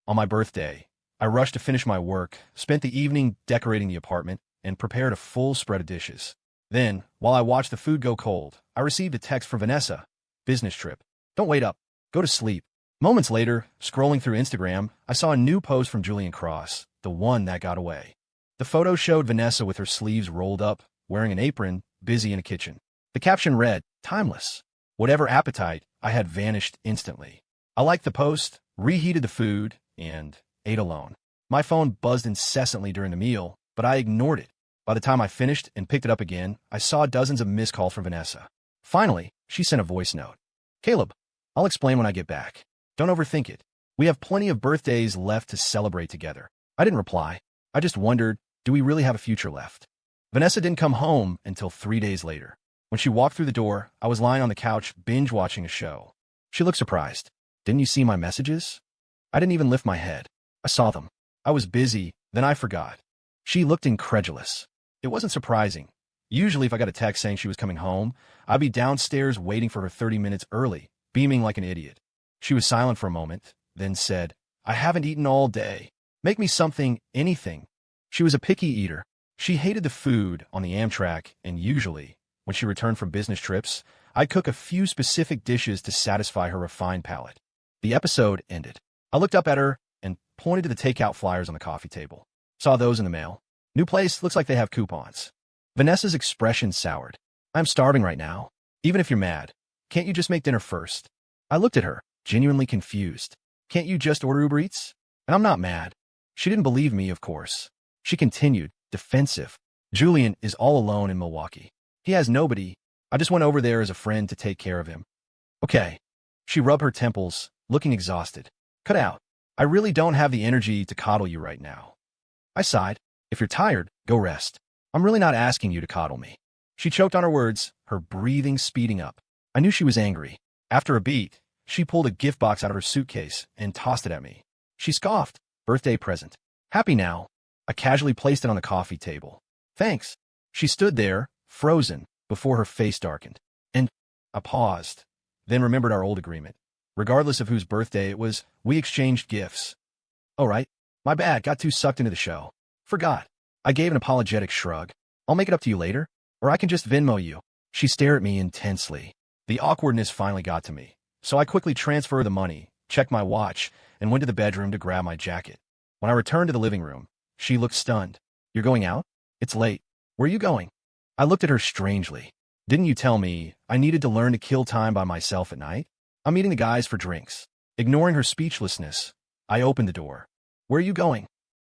On my birthday, I rushed to finish my work, spent the evening decorating the apartment, and prepared a full spread of dishes. Then, while I watched the food go cold, I received a text from Vanessa. Business trip. Don't wait up. Go to sleep. Moments later, scrolling through Instagram, I saw a new post from Julian, the one that got away. The photo showed Vanessa with her sleeves rolled up, wearing an apron, busy in a kitchen. The caption read, "Timeless." Whatever appetite I had vanished instantly. I liked the post, reheated the food, and ate alone. My phone buzzed incessantly during the meal, but I ignored it. By the time I finished and picked it up again, I saw dozens of missed calls from Vanessa. Finally, she sent a voice note. "Caleb, I'll explain when I get back. Don't overthink it. We have plenty of birthdays left to celebrate together." I didn't reply. I just wondered, do we really have a future left? Vanessa didn't come home until 3 days later. When she walked through the door, I was lying on the couch binge-watching a show. She looked surprised. "Didn't you see my messages?" I didn't even lift my head. I saw them. I was busy, then I forgot. She looked incredulous. It wasn't surprising. Usually if I got a text saying she was coming home, I'd be downstairs waiting for her 30 minutes early, beaming like an idiot. She was silent for a moment, then said, "I haven't eaten all day. Make me something, anything." She was a picky eater. She hated the food on the Amtrak, and usually, when she returned from business trips, I'd cook a few specific dishes to satisfy her refined palate. The episode ended. I looked up at her and pointed to the takeout flyers on the coffee table. "Saw those in the mail. New place, looks like they have coupons." Vanessa's expression soured. "I'm starving right now. Even if you're mad, can't you just make dinner first?" I looked at her, genuinely confused. "Can't you just order Uber Eats?" And I'm not mad. She didn't believe me, of course. She continued, defensive. "Julian is all alone in Milwaukee. He has nobody. I just went over there as a friend to take care of him." "Okay." She rubbed her temples, looking exhausted. "Cut out. I really don't have the energy to coddle you right now." I sighed. "If you're tired, go rest. I'm really not asking you to coddle me." She choked on her words, her breathing speeding up. I knew she was angry. After a beat, she pulled a gift box out of her suitcase and tossed it at me. She scoffed. "Birthday present. Happy now." I casually placed it on the coffee table. "Thanks." She stood there, frozen, before her face darkened. And I paused, then remembered our old agreement. Regardless of whose birthday it was, we exchanged gifts. "Oh, right. My bad, got too sucked into the show. Forgot." I gave an apologetic shrug. "I'll make it up to you later, or I can just Venmo you." She stared at me intensely. The awkwardness finally got to me, so I quickly transferred the money, checked my watch, and went to the bedroom to grab my jacket. When I returned to the living room, she looked stunned. "You're going out? It's late. Where are you going?" I looked at her strangely. "Didn't you tell me I needed to learn to kill time by myself at night? I'm meeting the guys for drinks." Ignoring her speechlessness, I opened the door. "Where are you going?"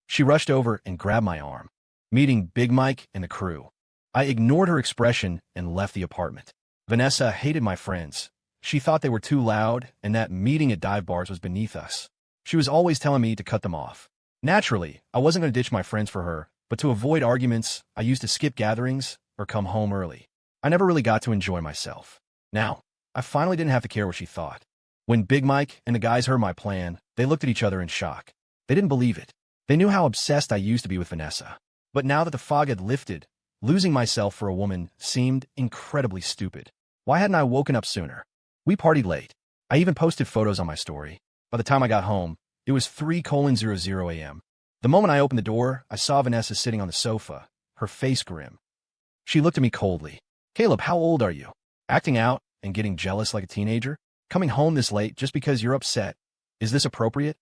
She rushed over and grabbed my arm. "Meeting Big Mike and the crew." I ignored her expression and left the apartment. Vanessa hated my friends. She thought they were too loud and that meeting at dive bars was beneath us. She was always telling me to cut them off. Naturally, I wasn't going to ditch my friends for her, but to avoid arguments, I used to skip gatherings or come home early. I never really got to enjoy myself. Now, I finally didn't have to care what she thought. When Big Mike and the guys heard my plan, they looked at each other in shock. They didn't believe it. They knew how obsessed I used to be with Vanessa. But now that the fog had lifted, losing myself for a woman seemed incredibly stupid. Why hadn't I woken up sooner? We partied late. I even posted photos on my story. By the time I got home, it was 3:00 a.m. The moment I opened the door, I saw Vanessa sitting on the sofa, her face grim. She looked at me coldly. "Caleb, how old are you? Acting out and getting jealous like a teenager? Coming home this late just because you're upset? Is this appropriate?"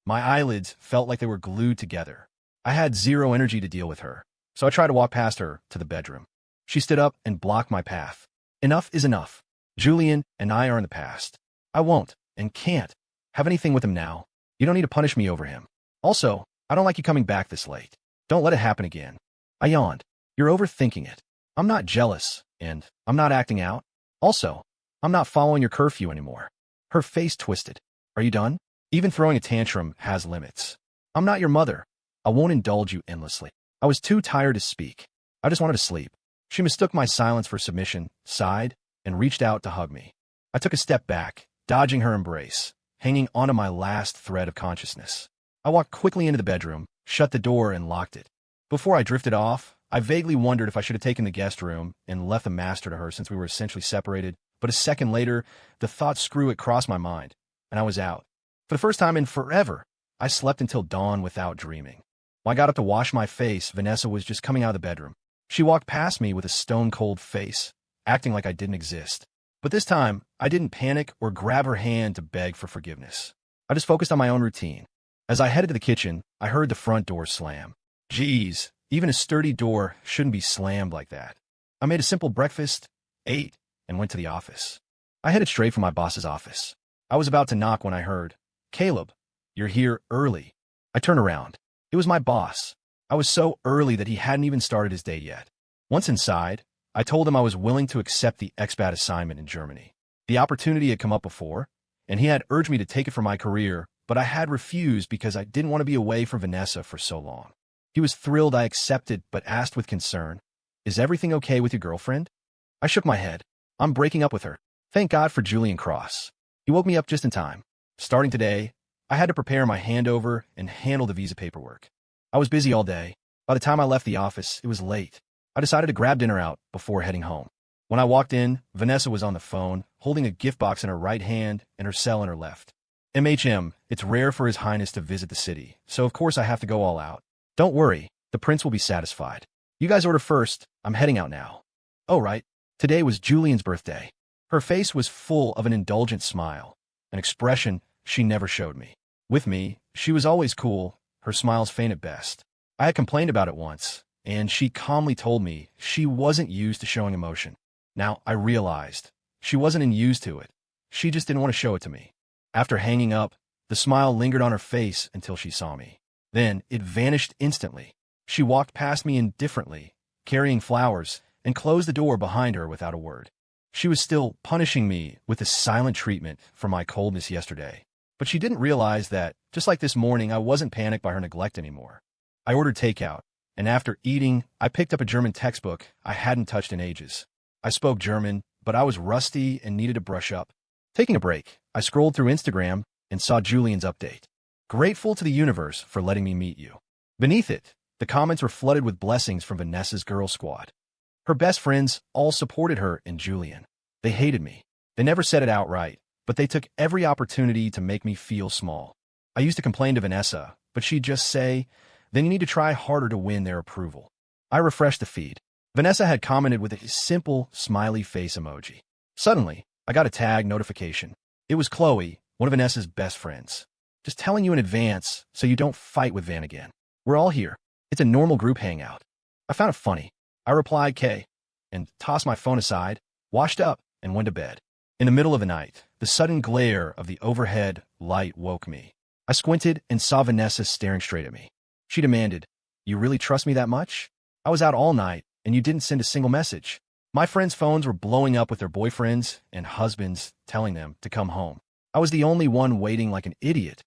My eyelids felt like they were glued together. I had zero energy to deal with her, so I tried to walk past her to the bedroom. She stood up and blocked my path. "Enough is enough. Julian and I are in the past. I won't, and can't, have anything with him now. You don't need to punish me over him. Also, I don't like you coming back this late. Don't let it happen again." I yawned. "You're overthinking it. I'm not jealous, and I'm not acting out. Also, I'm not following your curfew anymore." Her face twisted. "Are you done? Even throwing a tantrum has limits. I'm not your mother. I won't indulge you endlessly." I was too tired to speak. I just wanted to sleep. She mistook my silence for submission, sighed, and reached out to hug me. I took a step back, dodging her embrace, hanging onto my last thread of consciousness. I walked quickly into the bedroom, shut the door, and locked it. Before I drifted off, I vaguely wondered if I should have taken the guest room and left the master to her since we were essentially separated, but a second later, the thought screw it crossed my mind, and I was out. For the first time in forever, I slept until dawn without dreaming. When I got up to wash my face, Vanessa was just coming out of the bedroom. She walked past me with a stone-cold face, acting like I didn't exist. But this time, I didn't panic or grab her hand to beg for forgiveness. I just focused on my own routine. As I headed to the kitchen, I heard the front door slam. Geez, even a sturdy door shouldn't be slammed like that. I made a simple breakfast, ate, and went to the office. I headed straight for my boss's office. I was about to knock when I heard, "Caleb, you're here early." I turned around. It was my boss. I was so early that he hadn't even started his day yet. Once inside, I told him I was willing to accept the expat assignment in Germany. The opportunity had come up before, and he had urged me to take it for my career, but I had refused because I didn't want to be away from Vanessa for so long. He was thrilled I accepted, but asked with concern, "Is everything okay with your girlfriend?" I shook my head. "I'm breaking up with her." Thank God for Julian Cross. He woke me up just in time. Starting today, I had to prepare my handover and handle the visa paperwork. I was busy all day. By the time I left the office, it was late. I decided to grab dinner out before heading home. When I walked in, Vanessa was on the phone, holding a gift box in her right hand and her cell in her left. "MHM, it's rare for His Highness to visit the city, so of course I have to go all out. Don't worry, the prince will be satisfied. You guys order first, I'm heading out now." Oh right, today was Julian's birthday. Her face was full of an indulgent smile, an expression she never showed me. With me, she was always cool, her smiles faint at best. I had complained about it once, and she calmly told me she wasn't used to showing emotion. Now I realized she wasn't used to it. She just didn't want to show it to me. After hanging up, the smile lingered on her face until she saw me. Then it vanished instantly. She walked past me indifferently, carrying flowers, and closed the door behind her without a word. She was still punishing me with the silent treatment for my coldness yesterday. But she didn't realize that, just like this morning, I wasn't panicked by her neglect anymore. I ordered takeout, and after eating, I picked up a German textbook I hadn't touched in ages. I spoke German, but I was rusty and needed to brush up. Taking a break, I scrolled through Instagram and saw Julian's update. "Grateful to the universe for letting me meet you." Beneath it, the comments were flooded with blessings from Vanessa's girl squad. Her best friends all supported her and Julian. They hated me. They never said it outright, but they took every opportunity to make me feel small. I used to complain to Vanessa, but she'd just say, "Then you need to try harder to win their approval." I refreshed the feed. Vanessa had commented with a simple, smiley face emoji. Suddenly, I got a tag notification. It was Chloe, one of Vanessa's best friends. "Just telling you in advance so you don't fight with Van again. We're all here. It's a normal group hangout." I found it funny. I replied K, and tossed my phone aside, washed up, and went to bed. In the middle of the night, the sudden glare of the overhead light woke me. I squinted and saw Vanessa staring straight at me. She demanded, "You really trust me that much? I was out all night, and you didn't send a single message." My friends' phones were blowing up with their boyfriends and husbands telling them to come home. I was the only one waiting like an idiot.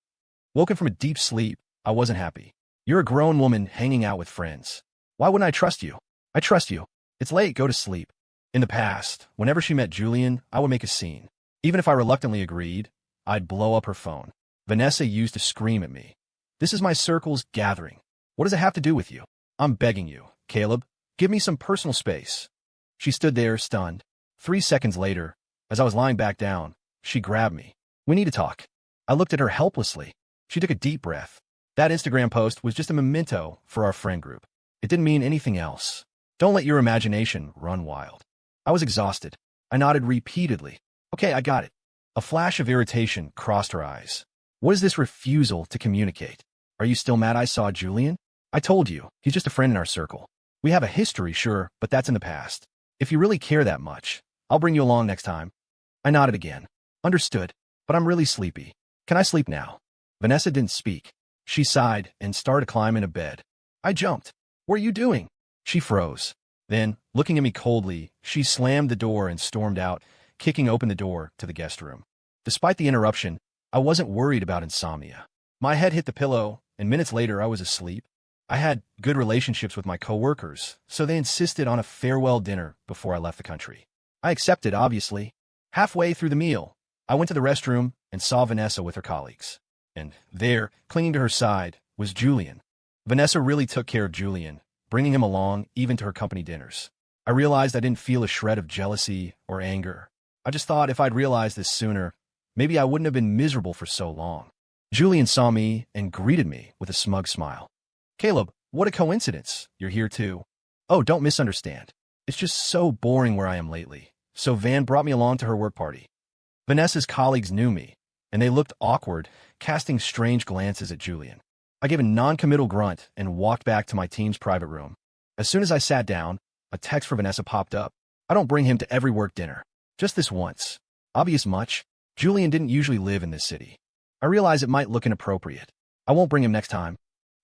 Woken from a deep sleep, I wasn't happy. "You're a grown woman hanging out with friends. Why wouldn't I trust you?" "I trust you. It's late, go to sleep." In the past, whenever she met Julian, I would make a scene. Even if I reluctantly agreed, I'd blow up her phone. Vanessa used to scream at me. "This is my circle's gathering. What does it have to do with you? I'm begging you, Caleb, give me some personal space." She stood there, stunned. 3 seconds later, as I was lying back down, she grabbed me. "We need to talk." I looked at her helplessly. She took a deep breath. That Instagram post was just a memento for our friend group. It didn't mean anything else. Don't let your imagination run wild. I was exhausted. I nodded repeatedly. "Okay, I got it." A flash of irritation crossed her eyes. "What is this refusal to communicate? Are you still mad I saw Julian? I told you, he's just a friend in our circle. We have a history, sure, but that's in the past. If you really care that much, I'll bring you along next time." I nodded again. "Understood, but I'm really sleepy. Can I sleep now?" Vanessa didn't speak. She sighed and started climbing to bed. I jumped. "What are you doing?" She froze. Then, looking at me coldly, she slammed the door and stormed out, kicking open the door to the guest room. Despite the interruption, I wasn't worried about insomnia. My head hit the pillow, and minutes later I was asleep. I had good relationships with my coworkers, so they insisted on a farewell dinner before I left the country. I accepted, obviously. Halfway through the meal, I went to the restroom and saw Vanessa with her colleagues. And there, clinging to her side, was Julian. Vanessa really took care of Julian, bringing him along even to her company dinners. I realized I didn't feel a shred of jealousy or anger. I just thought if I'd realized this sooner, maybe I wouldn't have been miserable for so long. Julian saw me and greeted me with a smug smile. Caleb, what a coincidence. You're here too. Oh, don't misunderstand. It's just so boring where I am lately. So Van brought me along to her work party. Vanessa's colleagues knew me, and they looked awkward, casting strange glances at Julian. I gave a non-committal grunt and walked back to my team's private room. As soon as I sat down, a text for Vanessa popped up. I don't bring him to every work dinner. Just this once. Obvious much? Julian didn't usually live in this city. I realize it might look inappropriate. I won't bring him next time.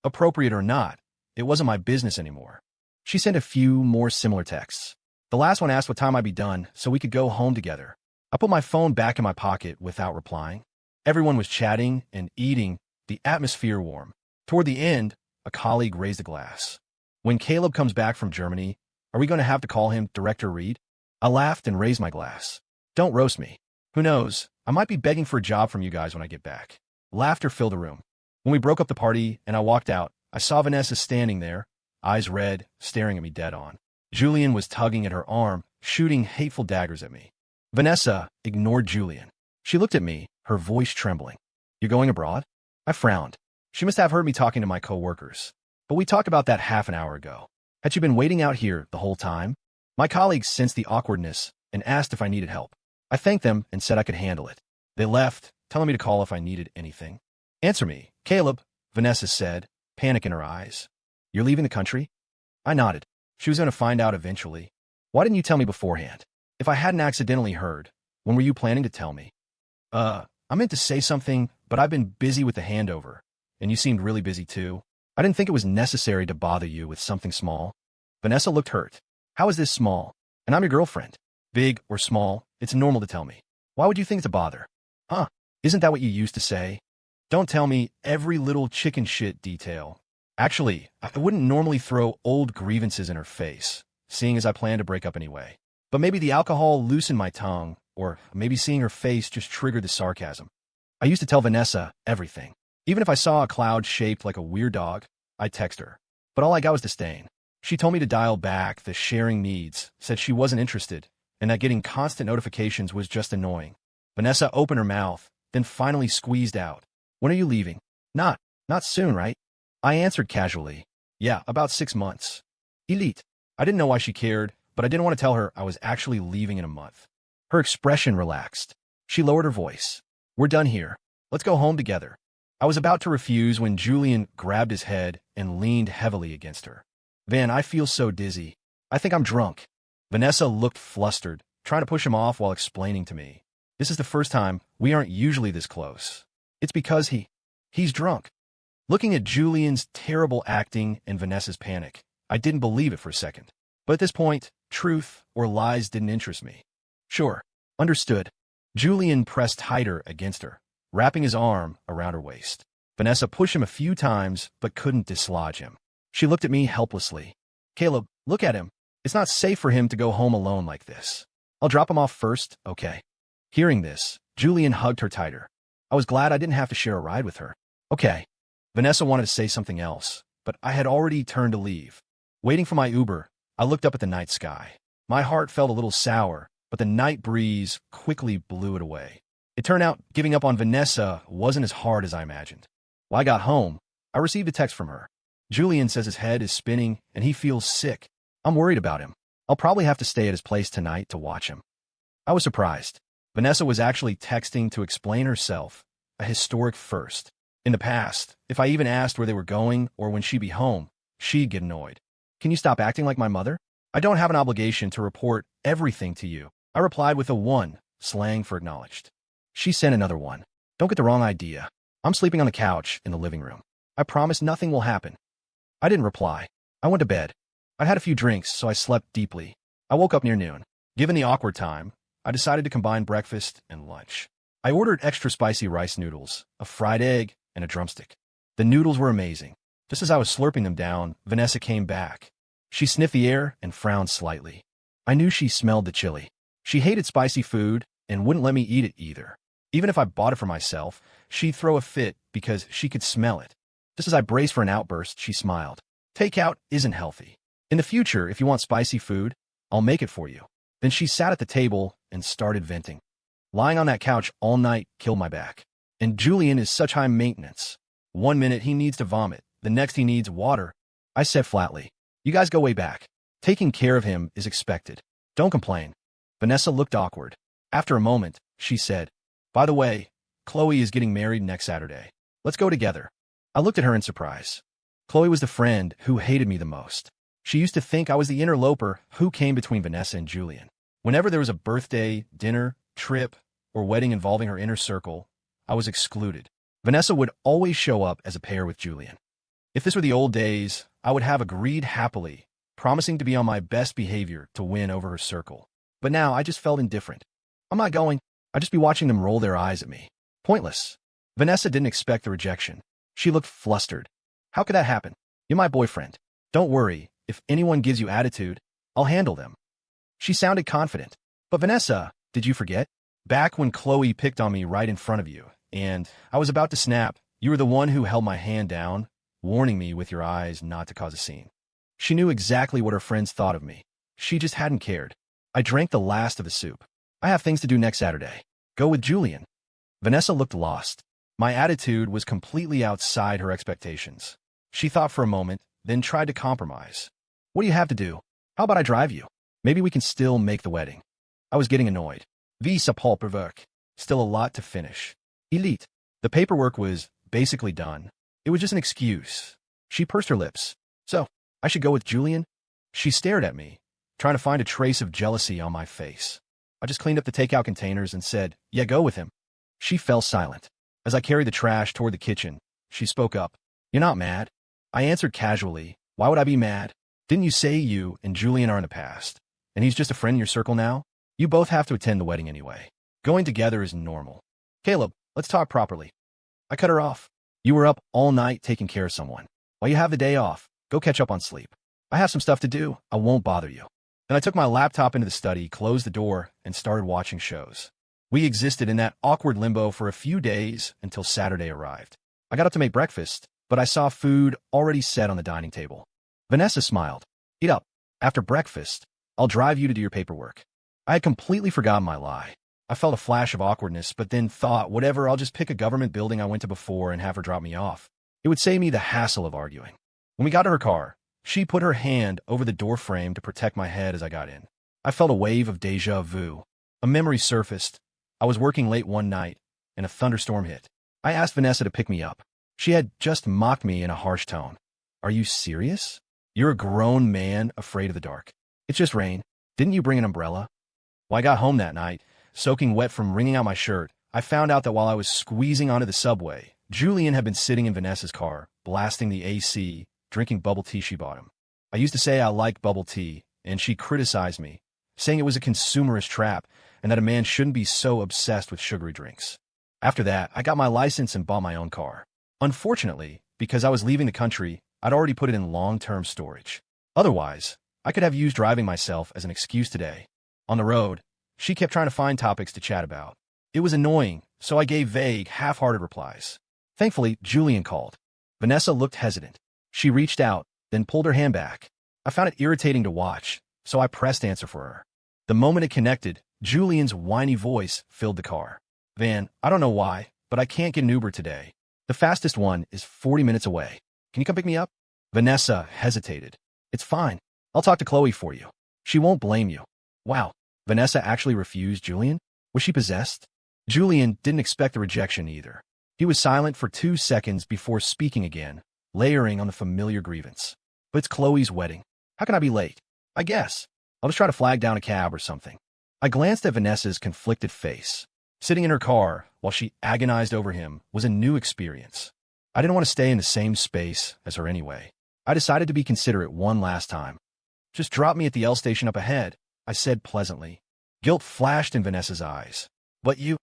Appropriate or not, it wasn't my business anymore. She sent a few more similar texts. The last one asked what time I'd be done so we could go home together. I put my phone back in my pocket without replying. Everyone was chatting and eating, the atmosphere warm. Toward the end, a colleague raised a glass. When Caleb comes back from Germany, are we going to have to call him Director Reed? I laughed and raised my glass. Don't roast me. Who knows, I might be begging for a job from you guys when I get back. Laughter filled the room. When we broke up the party and I walked out, I saw Vanessa standing there, eyes red, staring at me dead on. Julian was tugging at her arm, shooting hateful daggers at me. Vanessa ignored Julian. She looked at me, her voice trembling. You're going abroad? I frowned. She must have heard me talking to my co-workers. But we talked about that half an hour ago. Had she been waiting out here the whole time? My colleagues sensed the awkwardness and asked if I needed help. I thanked them and said I could handle it. They left, telling me to call if I needed anything. Answer me, Caleb, Vanessa said, panic in her eyes. You're leaving the country? I nodded. She was going to find out eventually. Why didn't you tell me beforehand? If I hadn't accidentally heard, when were you planning to tell me? I meant to say something, but I've been busy with the handover, and you seemed really busy too. I didn't think it was necessary to bother you with something small. Vanessa looked hurt. How is this small? And I'm your girlfriend. Big or small, it's normal to tell me. Why would you think it's a bother? Huh? Isn't that what you used to say? Don't tell me every little chicken shit detail. Actually, I wouldn't normally throw old grievances in her face, seeing as I plan to break up anyway. But maybe the alcohol loosened my tongue, or maybe seeing her face just triggered the sarcasm. I used to tell Vanessa everything. Even if I saw a cloud shaped like a weird dog, I'd text her. But all I got was disdain. She told me to dial back the sharing needs, said she wasn't interested, and that getting constant notifications was just annoying. Vanessa opened her mouth, then finally squeezed out. When are you leaving? Not soon, right? I answered casually. Yeah, about 6 months. Elite. I didn't know why she cared, but I didn't want to tell her I was actually leaving in a month. Her expression relaxed. She lowered her voice. We're done here. Let's go home together. I was about to refuse when Julian grabbed his head and leaned heavily against her. Van, I feel so dizzy. I think I'm drunk. Vanessa looked flustered, trying to push him off while explaining to me. This is the first time we aren't usually this close. It's because he's drunk. Looking at Julian's terrible acting and Vanessa's panic, I didn't believe it for a second. But at this point, truth or lies didn't interest me. Sure, understood. Julian pressed tighter against her, wrapping his arm around her waist. Vanessa pushed him a few times, but couldn't dislodge him. She looked at me helplessly. Caleb, look at him. It's not safe for him to go home alone like this. I'll drop him off first, okay? Hearing this, Julian hugged her tighter. I was glad I didn't have to share a ride with her. Okay. Vanessa wanted to say something else, but I had already turned to leave. Waiting for my Uber, I looked up at the night sky. My heart felt a little sour, but the night breeze quickly blew it away. It turned out giving up on Vanessa wasn't as hard as I imagined. When I got home, I received a text from her. Julian says his head is spinning and he feels sick. I'm worried about him. I'll probably have to stay at his place tonight to watch him. I was surprised. Vanessa was actually texting to explain herself, a historic first. In the past, if I even asked where they were going or when she'd be home, she'd get annoyed. Can you stop acting like my mother? I don't have an obligation to report everything to you. I replied with a 1, slang for acknowledged. She sent another one. Don't get the wrong idea. I'm sleeping on the couch in the living room. I promise nothing will happen. I didn't reply. I went to bed. I'd had a few drinks, so I slept deeply. I woke up near noon. Given the awkward time, I decided to combine breakfast and lunch. I ordered extra spicy rice noodles, a fried egg, and a drumstick. The noodles were amazing. Just as I was slurping them down, Vanessa came back. She sniffed the air and frowned slightly. I knew she smelled the chili. She hated spicy food and wouldn't let me eat it either. Even if I bought it for myself, she'd throw a fit because she could smell it. Just as I braced for an outburst, she smiled. Takeout isn't healthy. In the future, if you want spicy food, I'll make it for you. Then she sat at the table and started venting. Lying on that couch all night killed my back. And Julian is such high maintenance. One minute he needs to vomit, the next he needs water. I said flatly, "You guys go way back. Taking care of him is expected. Don't complain." Vanessa looked awkward. After a moment, she said, "By the way, Chloe is getting married next Saturday. Let's go together." I looked at her in surprise. Chloe was the friend who hated me the most. She used to think I was the interloper who came between Vanessa and Julian. Whenever there was a birthday, dinner, trip, or wedding involving her inner circle, I was excluded. Vanessa would always show up as a pair with Julian. If this were the old days, I would have agreed happily, promising to be on my best behavior to win over her circle. But now I just felt indifferent. I'm not going. I'd just be watching them roll their eyes at me. Pointless. Vanessa didn't expect the rejection. She looked flustered. "How could that happen? You're my boyfriend. Don't worry, if anyone gives you attitude, I'll handle them." She sounded confident. "But Vanessa, did you forget? Back when Chloe picked on me right in front of you, and I was about to snap, you were the one who held my hand down, warning me with your eyes not to cause a scene." She knew exactly what her friends thought of me. She just hadn't cared. I drank the last of the soup. "I have things to do next Saturday. Go with Julian." Vanessa looked lost. My attitude was completely outside her expectations. She thought for a moment, then tried to compromise. "What do you have to do? How about I drive you? Maybe we can still make the wedding." I was getting annoyed. Visa paperwork. Still a lot to finish. Elite. The paperwork was basically done. It was just an excuse. She pursed her lips. "So, I should go with Julian?" She stared at me, trying to find a trace of jealousy on my face. I just cleaned up the takeout containers and said, "Yeah, go with him." She fell silent. As I carried the trash toward the kitchen, she spoke up. "You're not mad?" I answered casually, "Why would I be mad? Didn't you say you and Julian are in the past, and he's just a friend in your circle now? You both have to attend the wedding anyway. Going together is normal. Caleb, let's talk properly." I cut her off. "You were up all night taking care of someone. While you have the day off, go catch up on sleep. I have some stuff to do. I won't bother you." Then I took my laptop into the study, closed the door, and started watching shows. We existed in that awkward limbo for a few days until Saturday arrived. I got up to make breakfast, but I saw food already set on the dining table. Vanessa smiled. "Eat up. After breakfast, I'll drive you to do your paperwork." I had completely forgotten my lie. I felt a flash of awkwardness, but then thought, whatever, I'll just pick a government building I went to before and have her drop me off. It would save me the hassle of arguing. When we got to her car, she put her hand over the door frame to protect my head as I got in. I felt a wave of déjà vu. A memory surfaced. I was working late one night, and a thunderstorm hit. I asked Vanessa to pick me up. She had just mocked me in a harsh tone. "Are you serious? You're a grown man afraid of the dark. It's just rain. Didn't you bring an umbrella?" When I got home that night, soaking wet from wringing out my shirt, I found out that while I was squeezing onto the subway, Julian had been sitting in Vanessa's car, blasting the AC, drinking bubble tea she bought him. I used to say I liked bubble tea, and she criticized me, saying it was a consumerist trap and that a man shouldn't be so obsessed with sugary drinks. After that, I got my license and bought my own car. Unfortunately, because I was leaving the country, I'd already put it in long-term storage. Otherwise, I could have used driving myself as an excuse today. On the road, she kept trying to find topics to chat about. It was annoying, so I gave vague, half-hearted replies. Thankfully, Julian called. Vanessa looked hesitant. She reached out, then pulled her hand back. I found it irritating to watch, so I pressed answer for her. The moment it connected, Julian's whiny voice filled the car. "Van, I don't know why, but I can't get an Uber today. The fastest one is 40 minutes away. Can you come pick me up?" Vanessa hesitated. "It's fine. I'll talk to Chloe for you. She won't blame you." Wow, Vanessa actually refused Julian? Was she possessed? Julian didn't expect the rejection either. He was silent for 2 seconds before speaking again, layering on the familiar grievance. "But it's Chloe's wedding. How can I be late? I guess I'll just try to flag down a cab or something." I glanced at Vanessa's conflicted face. Sitting in her car while she agonized over him was a new experience. I didn't want to stay in the same space as her anyway. I decided to be considerate one last time. "Just drop me at the L station up ahead," I said pleasantly. Guilt flashed in Vanessa's eyes. "But you—"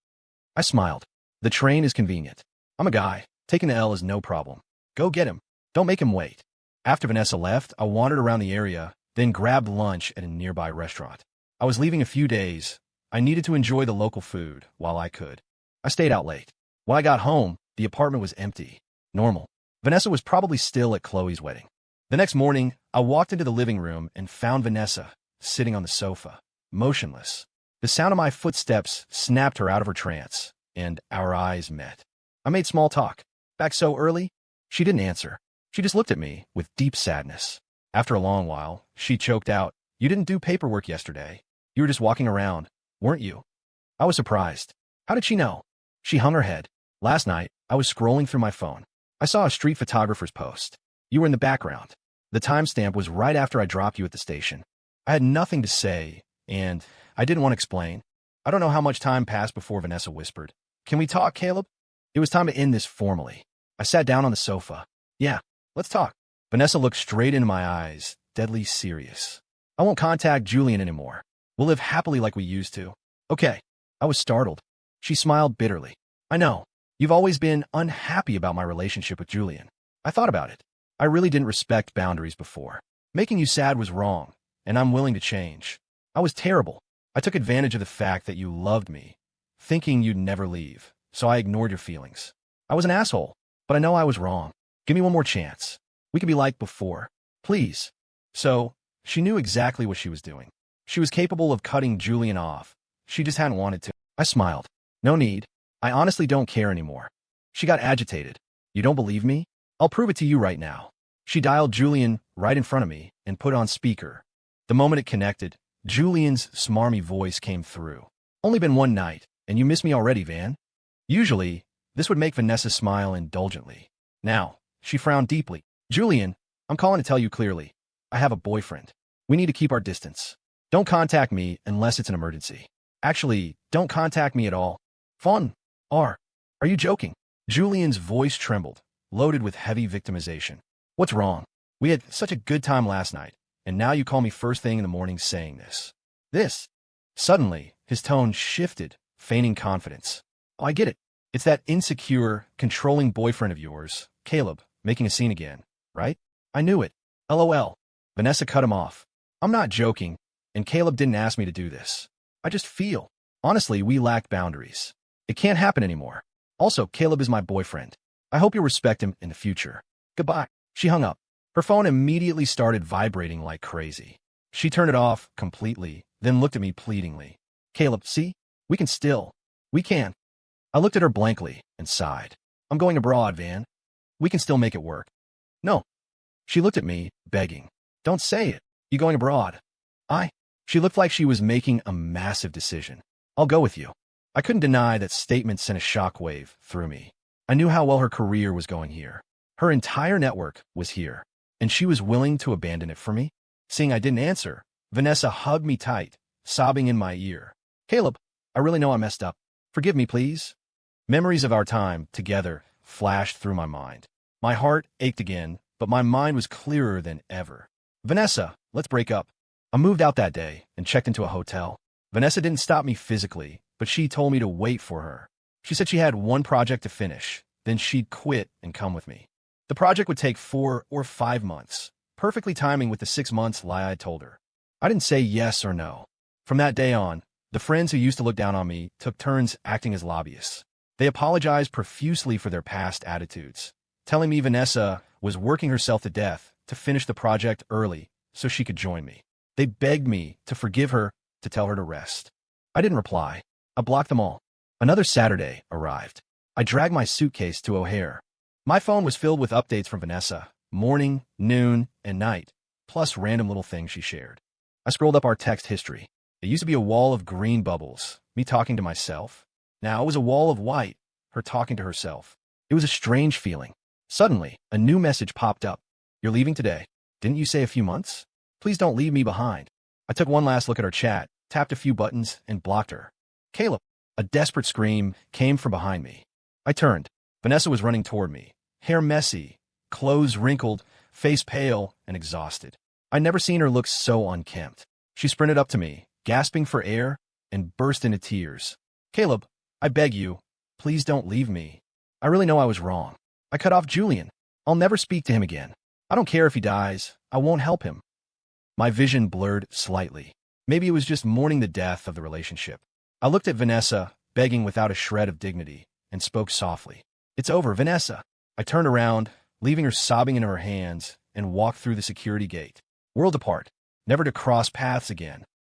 I smiled. "The train is convenient. I'm a guy. Taking the L is no problem. Go get him. Don't make him wait." After Vanessa left, I wandered around the area, then grabbed lunch at a nearby restaurant. I was leaving a few days. I needed to enjoy the local food while I could. I stayed out late. When I got home, the apartment was empty. Normal. Vanessa was probably still at Chloe's wedding. The next morning, I walked into the living room and found Vanessa sitting on the sofa, motionless. The sound of my footsteps snapped her out of her trance, and our eyes met. I made small talk. Back so early? She didn't answer. She just looked at me with deep sadness. After a long while, she choked out, "You didn't do paperwork yesterday. You were just walking around, weren't you?" I was surprised. How did she know? She hung her head. "Last night, I was scrolling through my phone. I saw a street photographer's post. You were in the background. The timestamp was right after I dropped you at the station. I had nothing to say, and I didn't want to explain." I don't know how much time passed before Vanessa whispered, "Can we talk, Caleb?" It was time to end this formally. I sat down on the sofa. "Yeah, let's talk." Vanessa looked straight into my eyes, deadly serious. "I won't contact Julian anymore. We'll live happily like we used to." "Okay." I was startled. She smiled bitterly. "I know. You've always been unhappy about my relationship with Julian. I thought about it. I really didn't respect boundaries before. Making you sad was wrong, and I'm willing to change. I was terrible. I took advantage of the fact that you loved me, thinking you'd never leave, so I ignored your feelings. I was an asshole, but I know I was wrong. Give me one more chance. We could be like before. Please." So, she knew exactly what she was doing. She was capable of cutting Julian off. She just hadn't wanted to. I smiled. "No need. I honestly don't care anymore." She got agitated. "You don't believe me? I'll prove it to you right now." She dialed Julian right in front of me and put on speaker. The moment it connected, Julian's smarmy voice came through. "Only been one night, and you miss me already, Van?" Usually, this would make Vanessa smile indulgently. Now, she frowned deeply. "Julian, I'm calling to tell you clearly. I have a boyfriend. We need to keep our distance. Don't contact me unless it's an emergency. Actually, don't contact me at all." "Fun. Are you joking?" Julian's voice trembled, loaded with heavy victimization. "What's wrong? We had such a good time last night, and now you call me first thing in the morning saying this. Suddenly, his tone shifted, feigning confidence. "Oh, I get it. It's that insecure, controlling boyfriend of yours, Caleb, making a scene again, right? I knew it. LOL. Vanessa cut him off. "I'm not joking, and Caleb didn't ask me to do this. I just feel. Honestly, we lack boundaries. It can't happen anymore. Also, Caleb is my boyfriend. I hope you'll respect him in the future. Goodbye." She hung up. Her phone immediately started vibrating like crazy. She turned it off completely, then looked at me pleadingly. "Caleb, see? We can." I looked at her blankly and sighed. "I'm going abroad, Van. We can still make it work." "No." She looked at me, begging. "Don't say it. You going abroad?" She looked like she was making a massive decision. "I'll go with you." I couldn't deny that statement sent a shockwave through me. I knew how well her career was going here. Her entire network was here, and she was willing to abandon it for me? Seeing I didn't answer, Vanessa hugged me tight, sobbing in my ear. "Caleb, I really know I messed up. Forgive me, please." Memories of our time together flashed through my mind. My heart ached again, but my mind was clearer than ever. "Vanessa, let's break up." I moved out that day and checked into a hotel. Vanessa didn't stop me physically, but she told me to wait for her. She said she had one project to finish, then she'd quit and come with me. The project would take 4 or 5 months, perfectly timing with the 6 months lie I told her. I didn't say yes or no. From that day on, the friends who used to look down on me took turns acting as lobbyists. They apologized profusely for their past attitudes, telling me Vanessa was working herself to death to finish the project early so she could join me. They begged me to forgive her, to tell her to rest. I didn't reply. I blocked them all. Another Saturday arrived. I dragged my suitcase to O'Hare. My phone was filled with updates from Vanessa, morning, noon, and night, plus random little things she shared. I scrolled up our text history. It used to be a wall of green bubbles, me talking to myself. Now it was a wall of white, her talking to herself. It was a strange feeling. Suddenly, a new message popped up. "You're leaving today. Didn't you say a few months? Please don't leave me behind." I took one last look at our chat, tapped a few buttons, and blocked her. "Caleb." A desperate scream came from behind me. I turned. Vanessa was running toward me, hair messy, clothes wrinkled, face pale and exhausted. I'd never seen her look so unkempt. She sprinted up to me, gasping for air, and burst into tears. "Caleb, I beg you, please don't leave me. I really know I was wrong. I cut off Julian. I'll never speak to him again. I don't care if he dies. I won't help him." My vision blurred slightly. Maybe it was just mourning the death of the relationship. I looked at Vanessa, begging without a shred of dignity, and spoke softly. "It's over, Vanessa." I turned around, leaving her sobbing in her hands, and walked through the security gate. World apart, never to cross paths again.